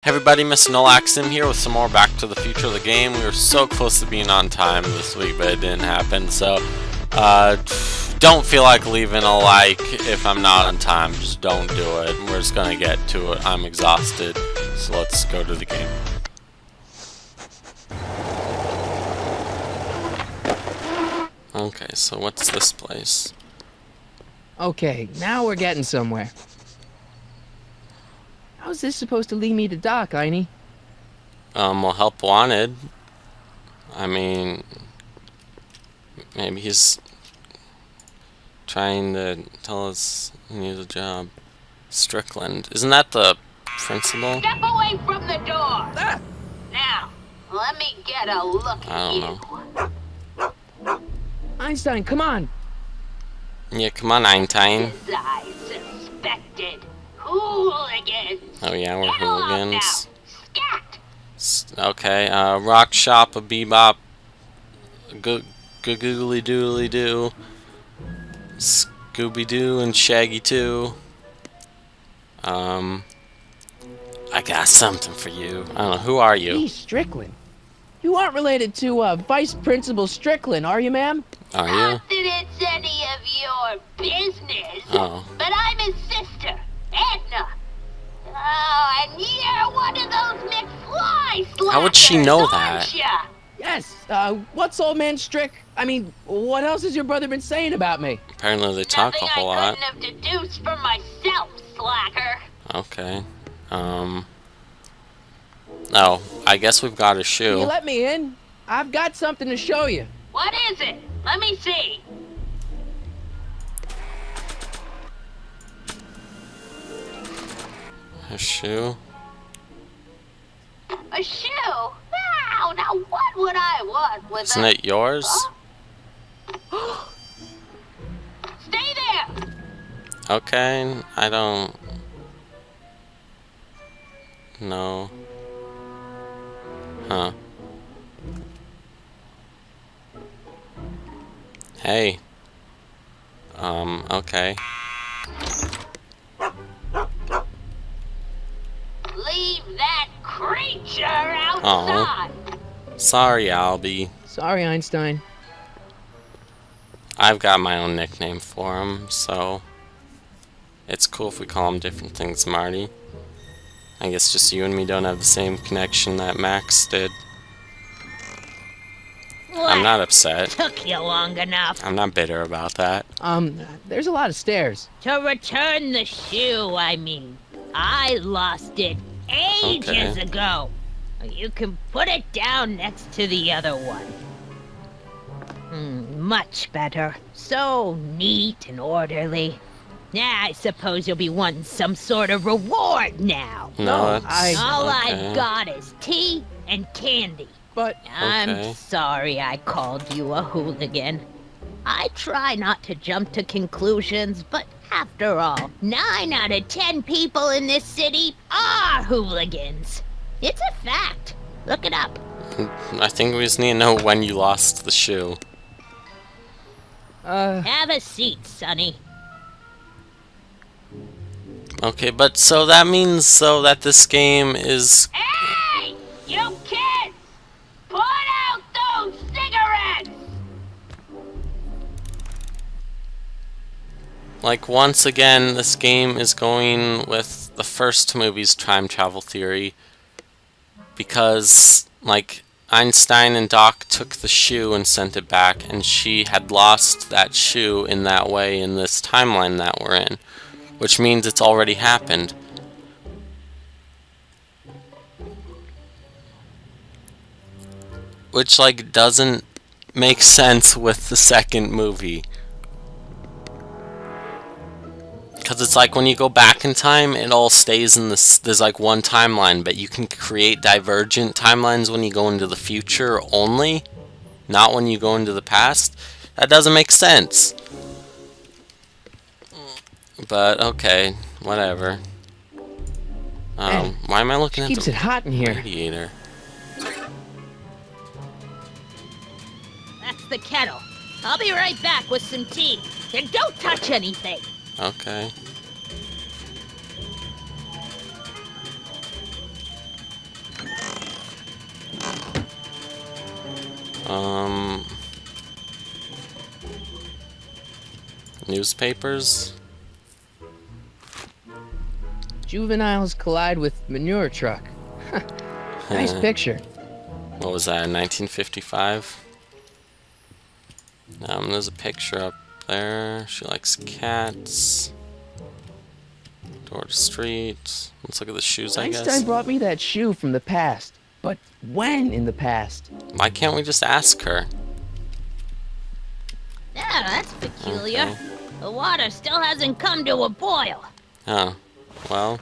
Hey everybody, Mr. Nolaxon here with some more Back to the Future of the game. We were so close to being on time this week, but it didn't happen, so don't feel like leaving a like if I'm not on time. Just don't do it. We're just gonna get to it. I'm exhausted, so let's go to the game. Okay, so what's this place? Okay, now we're getting somewhere. How's this supposed to lead me to Doc, Einie? Well, help wanted. I mean, maybe he's trying to tell us he needs a job. Strickland. Isn't that the principal? Step away from the door! Ah! Now, let me get a look at you. I don't know. Einstein, come on! Yeah, come on, Einstein. As I suspected. Hooligans! Oh yeah, we're Get along hooligans. now. Scat! Okay, Rock Shop, a Bebop, Googly Doodly Doo, Scooby Doo and Shaggy too. I got something for you. I don't know, who are you? Hey, Strickland. You aren't related to, Vice Principal Strickland, are you, ma'am? Are you? Not that it's any of your business. Oh. But I'm his sister, Edna. Oh, and you're one of those McFly How would she know slackers, that? aren't ya? Yes, what's old man Strick? I mean, what else has your brother been saying about me? Apparently they talk a whole lot. Nothing I couldn't have deduced for myself, slacker. Okay. Oh, I guess we've got a Can you shoe. let me in? I've got something to show you. What is it? Let me see. A shoe? A shoe? Now what would I want with Isn't it yours? Stay there! Okay, I don't know. Huh. Hey. Okay. Leave that creature outside! Sorry, Albie. Sorry, Einstein. I've got my own nickname for him, so it's cool if we call him different things, Marty. I guess just you and me don't have the same connection that Max did. I'm not upset. Took you long enough I'm not bitter about that. There's a lot of stairs. to return the shoe, I mean. I lost it ages Okay. ago. You can put it down next to the other one. Much better. So neat and orderly. Yeah, I suppose you'll be wanting some sort of reward now. No, that's All okay. I've got is tea and candy. But I'm Okay. sorry I called you a hooligan. I try not to jump to conclusions, but after all, 9 out of 10 people in this city are hooligans. It's a fact. Look it up. I think we just need to know when you lost the shoe. Have a seat, Sonny. Okay, but so that means that this game is Hey! You kids! Put out those cigarettes! like, once again, this game is going with the first movie's time travel theory, because like Einstein and Doc took the shoe and sent it back, and she had lost that shoe in that way in this timeline that we're in, which means it's already happened. Which, like, doesn't make sense with the second movie. Because it's like when you go back in time, it all stays in this. There's like one timeline, but you can create divergent timelines when you go into the future only, not when you go into the past. That doesn't make sense. But okay, whatever. Why am I looking at keeps the it hot in here. radiator? That's the kettle. I'll be right back with some tea. And don't touch anything. Okay. Newspapers? Juveniles collide with manure truck. Nice picture. What was that, 1955? There's a picture up there. She likes cats. Door to street. Let's look at the shoes, I guess. Einstein brought me that shoe from the past. But when in the past? Why can't we just ask her? Yeah, that's peculiar. Okay. The water still hasn't come to a boil. Oh, well,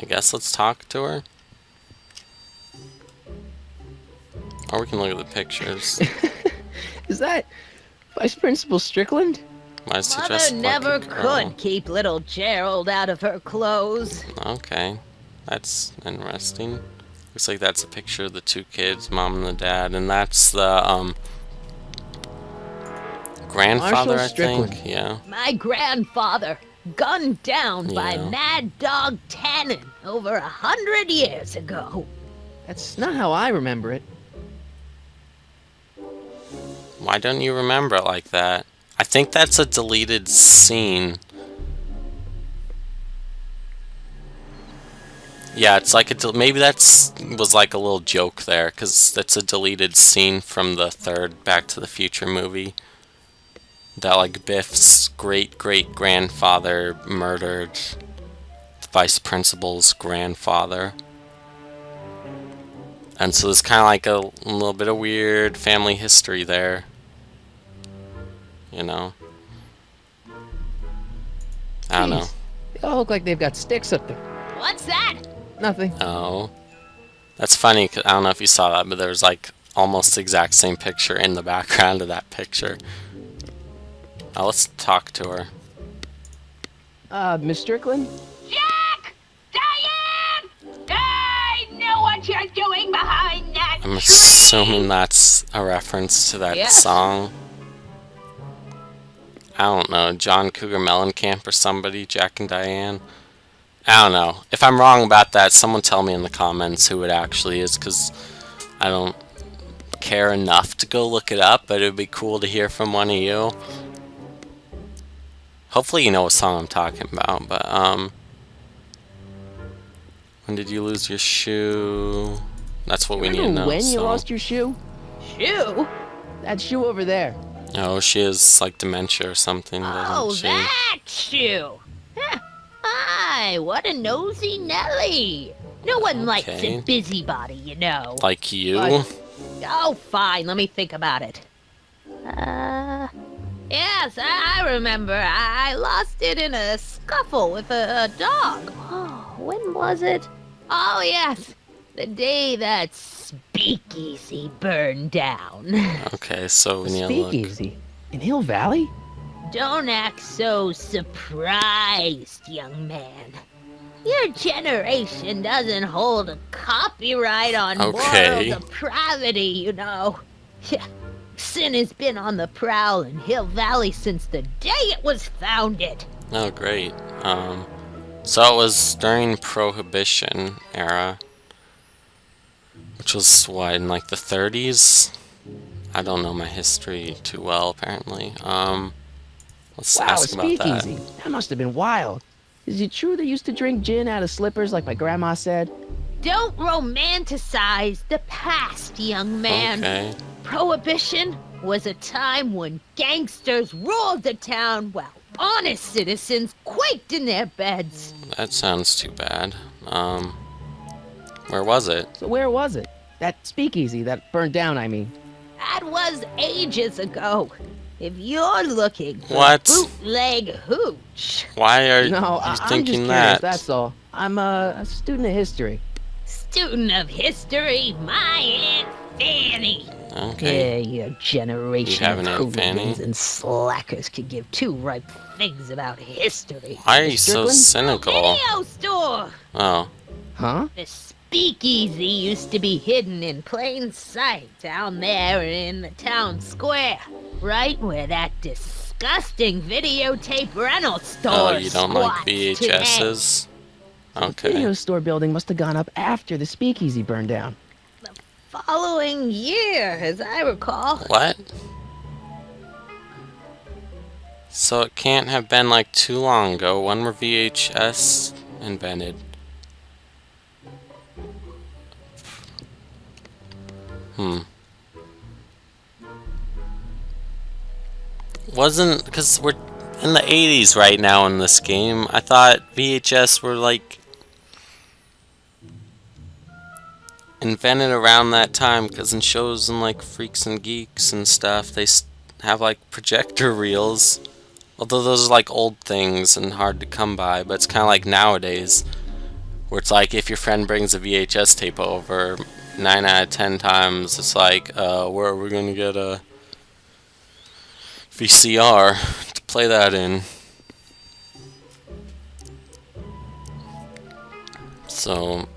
I guess let's talk to her. Or we can look at the pictures. Is that Vice Principal Strickland? Why is he Mother dressed never like a girl? could keep little Gerald out of her clothes. Okay, that's interesting. Looks like that's a picture of the two kids, mom and the dad, and that's the grandfather, I think. Yeah. My grandfather, gunned down by Yeah. Mad Dog Tannen over 100 years ago. That's not how I remember it. Why don't you remember it like that? I think that's a deleted scene. Yeah, it's like maybe was like a little joke there, because that's a deleted scene from the third Back to the Future movie. That like Biff's great-great-grandfather murdered the vice principal's grandfather. And so there's kind of like a little bit of weird family history there. You know? I don't know. Jeez, they all look like they've got sticks up there. What's that? Nothing. Oh. That's funny, 'cause I don't know if you saw that, but there was like almost the exact same picture in the background of that picture. Now let's talk to her. Miss Strickland? Jack! Diane! I know what you're doing behind that I'm tree! assuming that's a reference to that Yes. song. I don't know, John Cougar Mellencamp or somebody, Jack and Diane. I don't know. If I'm wrong about that, someone tell me in the comments who it actually is, because I don't care enough to go look it up, but it would be cool to hear from one of you. Hopefully you know what song I'm talking about, but, when did you lose your shoe? That's what we need to Remember know. when you so. lost your shoe? Shoe? That shoe over there. Oh, she has like dementia or something, doesn't Oh, she? that shoe! Huh. Hi, what a nosy Nelly! No one likes Okay. a busybody, you know. Like you? Oh, fine, let me think about it. Yes, I remember. I lost it in a scuffle with a dog. Oh, when was it? Oh, yes, the day that speakeasy burned down. Okay, so we need to look. Speakeasy. In Hill Valley? Don't act so surprised, young man. Your generation doesn't hold a copyright on Okay. moral depravity, you know. Yeah, sin has been on the prowl in Hill Valley since the day it was founded. Oh, great. So it was during Prohibition era, which was what, in like the 30s? I don't know my history too well, apparently. Let's Wow, a ask about that. speakeasy. That must have been wild. Is it true they used to drink gin out of slippers like my grandma said? Don't romanticize the past, young man. Okay. Prohibition was a time when gangsters ruled the town while honest citizens quaked in their beds. That sounds too bad. Where was it? So where was it? That speakeasy that burned down, I mean. That was ages ago. If you're looking for What? bootleg hooch, Why are No, you I'm just thinking curious, that? that's all. I'm a student of history. student of history, my Aunt Fanny. Okay. Yeah, your generation You have of an Aunt Fanny? hooligans and slackers could give two ripe figs about history. Why are you so Strickland? cynical? Video store! Oh. Huh? The speakeasy used to be hidden in plain sight down there in the town square, right where that disgusting videotape rental store Oh, you don't like squats today. VHSs? The Okay. video store building must have gone up after the speakeasy burned down. following year, as I recall. What? So it can't have been like too long ago. When were VHS invented? Wasn't, because we're in the 80s right now in this game. I thought VHS were like invented around that time, because in shows and like Freaks and Geeks and stuff, they have like projector reels. Although those are like old things and hard to come by, but it's kind of like nowadays, where it's like if your friend brings a VHS tape over, 9 out of 10 times it's like, where are we gonna get a VCR to play that in? So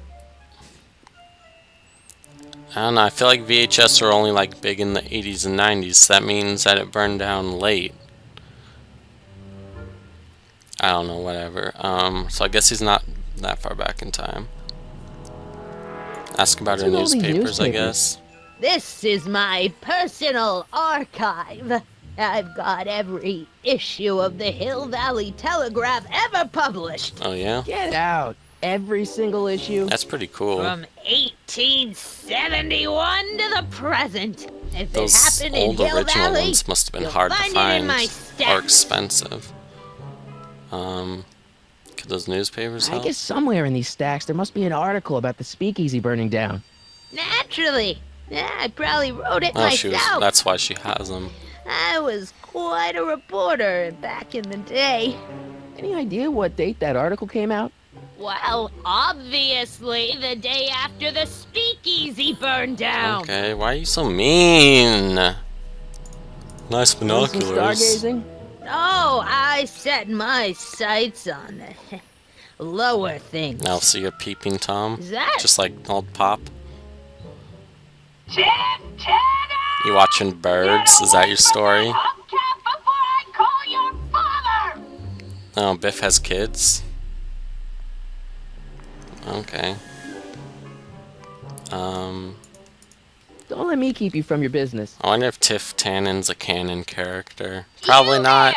I don't know, I feel like VHS were only like big in the 80s and 90s, so that means that it burned down late. I don't know, whatever. So I guess he's not that far back in time. Ask about her newspapers, I guess. This is my personal archive. I've got every issue of the Hill Valley Telegraph ever published. Oh, yeah? Get out. Every single issue? That's pretty cool. From 1871 to the present. If Those it happened old in Hill original Valley, ones must have been you'll hard to find it find in my or stacks. expensive. Could those newspapers help? I guess somewhere in these stacks there must be an article about the speakeasy burning down. Naturally. Yeah, I probably wrote it Oh, myself. that's why she has them. I was quite a reporter back in the day. Any idea what date that article came out? Well, obviously the day after the speakeasy burned down. Okay, why are you so mean? Nice Some binoculars. stargazing? No, I set my sights on the lower things. Now, so you're peeping Tom? Is that? Just like old Pop? Tim Tanner! You watching Birds? Is that your story? Hubcap before I call your father! Oh, Biff has kids? Okay. Don't let me keep you from your business. I wonder if Tiff Tannen's a canon character. Probably not,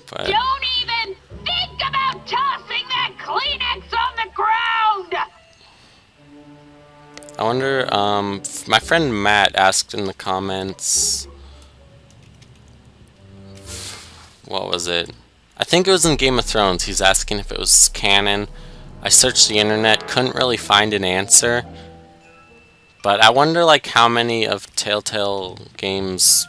but Don't even think about tossing that Kleenex on the ground! I wonder, my friend Matt asked in the comments, what was it? I think it was in Game of Thrones. He's asking if it was canon. I searched the internet, couldn't really find an answer. But I wonder, like, how many of Telltale games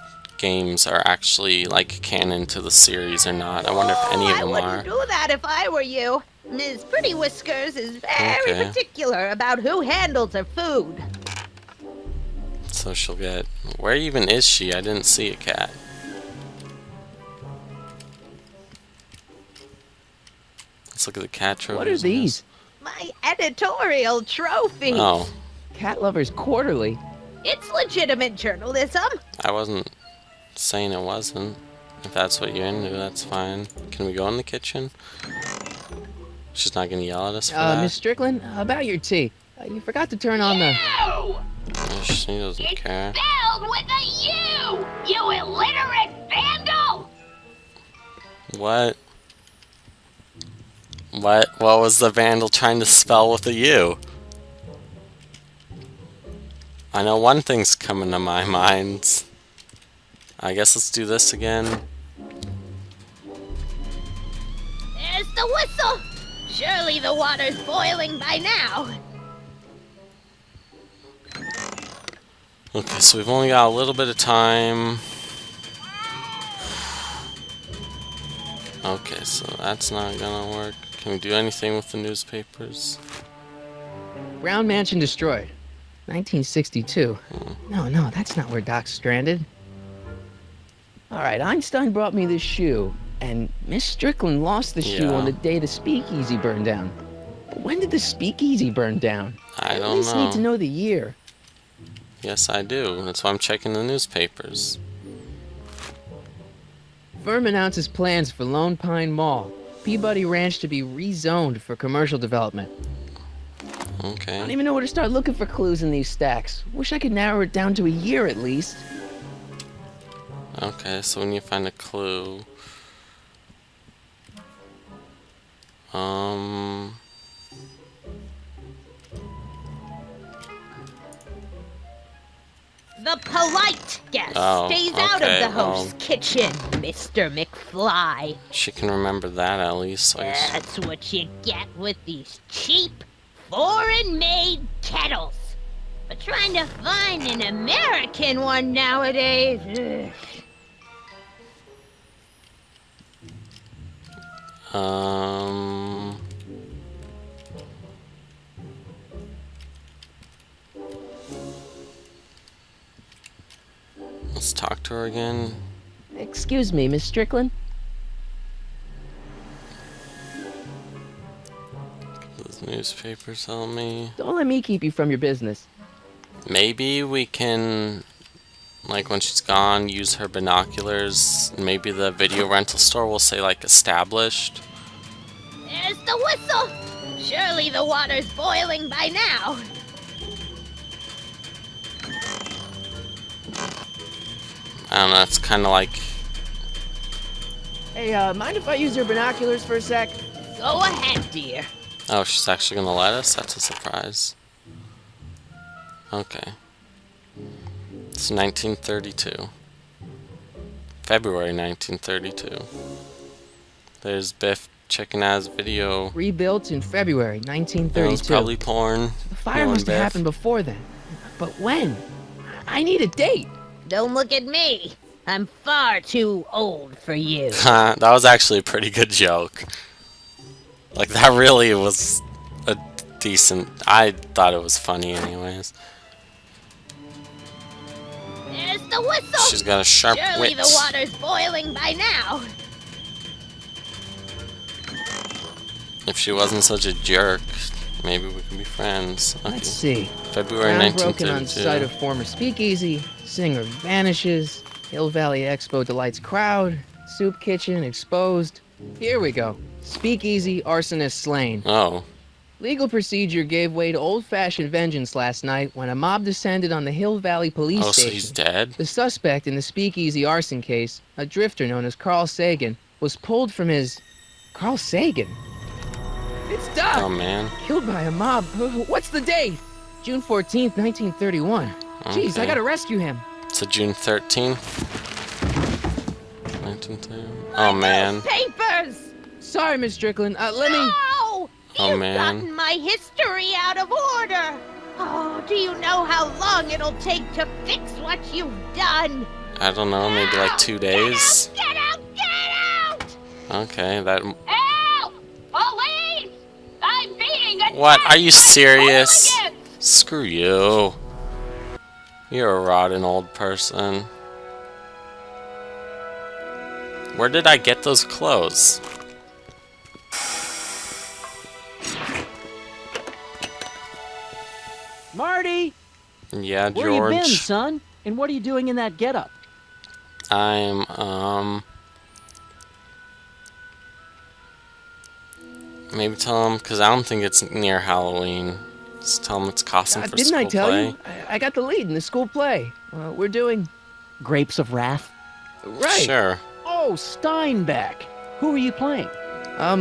are actually, like, canon to the series or not. I wonder if any of them I wouldn't are. do that if I were you. Ms. Pretty Whiskers is very Okay. particular about who handles her food. So she'll get... Where even is she? I didn't see a cat. Let's look at the cat trophies. What are these? My editorial trophy. Oh, Cat Lovers Quarterly? It's legitimate journalism. I wasn't saying it wasn't. If that's what you're into, that's fine. Can we go in the kitchen? She's not gonna yell at us for that? Miss Strickland, about your tea. You forgot to turn on the... You! Yeah, she doesn't It's care. spelled with a U! You illiterate vandal! What? What was the vandal trying to spell with a U? I know one thing's coming to my mind. I guess let's do this again. There's the whistle. Surely the water's boiling by now. Okay, so we've only got a little bit of time. Okay, so that's not gonna work. Can we do anything with the newspapers? Brown Mansion destroyed. 1962. No, that's not where Doc's stranded. Alright, Einstein brought me this shoe, and Miss Strickland lost the shoe Yeah. on the day the speakeasy burned down. But when did the speakeasy burn down? I At don't least need to know. know the year. Yes, I do. That's why I'm checking the newspapers. Firm announces plans for Lone Pine Mall, Peabody Ranch to be rezoned for commercial development. I Okay. don't even know where to start looking for clues in these stacks. Wish I could narrow it down to a year at least. Okay, so when you find a clue... The polite guest Oh, stays out of okay, the host's well. kitchen, Mr. McFly. She can remember that at least. I guess. That's what you get with these cheap, foreign-made kettles. But trying to find an American one nowadays... ugh. Let's talk to her again. Excuse me, Miss Strickland? Does newspaper tell me? Don't let me keep you from your business. Maybe we can, like when she's gone, use her binoculars. Maybe the video rental store will say like established. There's the whistle! Surely the water's boiling by now. I don't know, it's kind of like... Hey, mind if I use your binoculars for a sec? Go ahead, dear. Oh, she's actually gonna let us? That's a surprise. Okay. It's 1932. February 1932. There's Biff checking out his video. Rebuilt in February It 1932. was probably porn. The fire Knowing must have Biff. happened before then. But when? I need a date. Don't look at me. I'm far too old for you. That was actually a pretty good joke. Like, that really was a decent... I thought it was funny anyways. There's the whistle! She's got a sharp Surely wit. the water's boiling by now. If she wasn't such a jerk, maybe we could be friends. Okay. Let's see. February Ground broken on 1932. site of former speakeasy. Singer vanishes. Hill Valley Expo delights crowd. Soup kitchen exposed. Here we go. Speakeasy arsonist slain. Oh. Legal procedure gave way to old-fashioned vengeance last night when a mob descended on the Hill Valley police Oh, so station. he's dead? The suspect in the speakeasy arson case, a drifter known as Carl Sagan, was pulled from his... Carl Sagan? It's Doc! Oh, man. Killed by a mob. What's the date? June 14th, 1931. Jeez, I Okay. gotta rescue him. So June 13th? 1930. Oh, man. Papers! Sorry, Miss Strickland. Let me... No! Oh, You've man. gotten my history out of order. Oh, do you know how long it'll take to fix what you've done? I don't know, maybe like 2 days? Get out! Get out! Get out! Okay, that... Help! Police! I'm being attacked! What? Are you by serious? hooligans! Screw you. You're a rotten old person. Where did I get those clothes? Marty! Yeah, Where you been, George. son? And what are you doing in that getup? I'm, maybe tell him, because I don't think it's near Halloween. Just tell him it's costume for didn't school I tell play. you? I got the lead in the school play. We're doing... Grapes of Wrath? Right. Sure. Oh, Steinbeck! Who are you playing? Oh,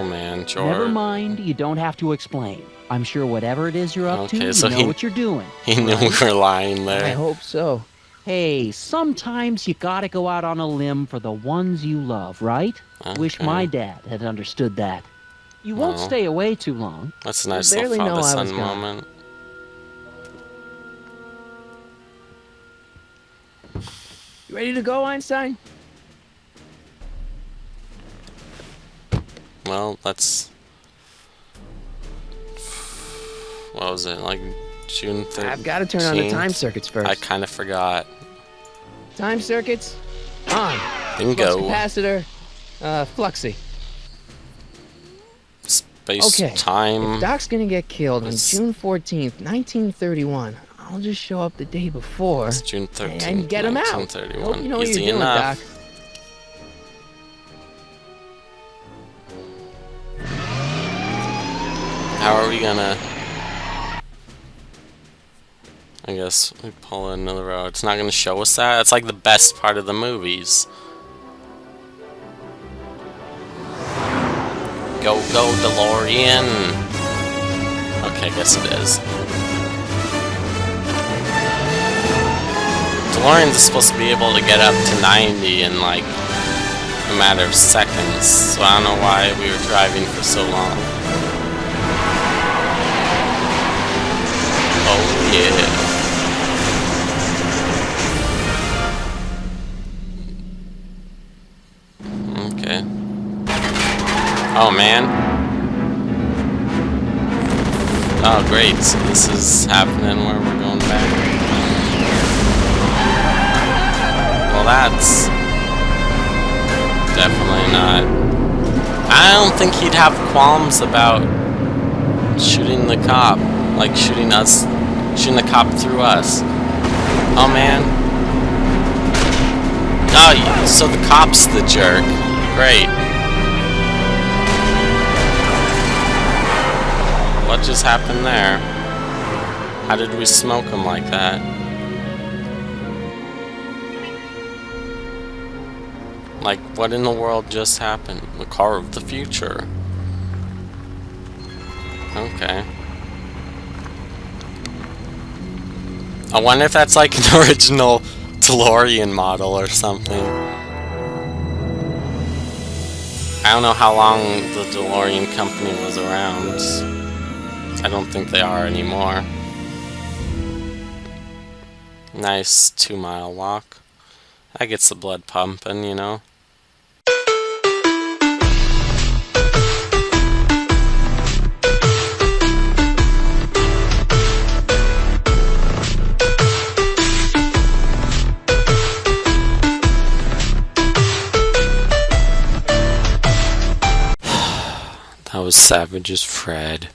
man, George. Never mind, you don't have to explain. I'm sure whatever it is you're up to, Okay, you so know he- what you're doing. He knew we were lying I there. hope so. Hey, sometimes you gotta go out on a limb for the ones you love, right? Wish Okay. my dad had understood that. You won't No. stay away too long. That's a nice I little barely know I was father-son gone. moment. You ready to go, Einstein? Well, that's... What was it, like June 13th? I've got to turn on the time circuits first. I kind of forgot. Time circuits on. Flux Bingo. capacitor, fluxy. Space Okay. time. If Doc's gonna get killed on It's- June 14th, 1931, I'll just show up the day before It's June 13th, and get him out. 1931. Hope you know what Easy you're doing, enough. Doc. How are we gonna... I guess we pull another road. It's not gonna show us that? It's like the best part of the movies. Go, go, DeLorean! Okay, I guess it is. DeLoreans are supposed to be able to get up to 90 in like a matter of seconds, so I don't know why we were driving for so long. Oh yeah. Okay. Oh man. Oh great, so this is happening where we're going back. Well, that's definitely not. I don't think he'd have qualms about shooting the cop. Like shooting the cop through us. Oh man. Oh, so the cop's the jerk. Great. What just happened there? How did we smoke him like that? Like, what in the world just happened? The car of the future. Okay. I wonder if that's like an original DeLorean model or something. I don't know how long the DeLorean company was around. I don't think they are anymore. Nice 2-mile walk. That gets the blood pumping, you know. That was savage as Fred.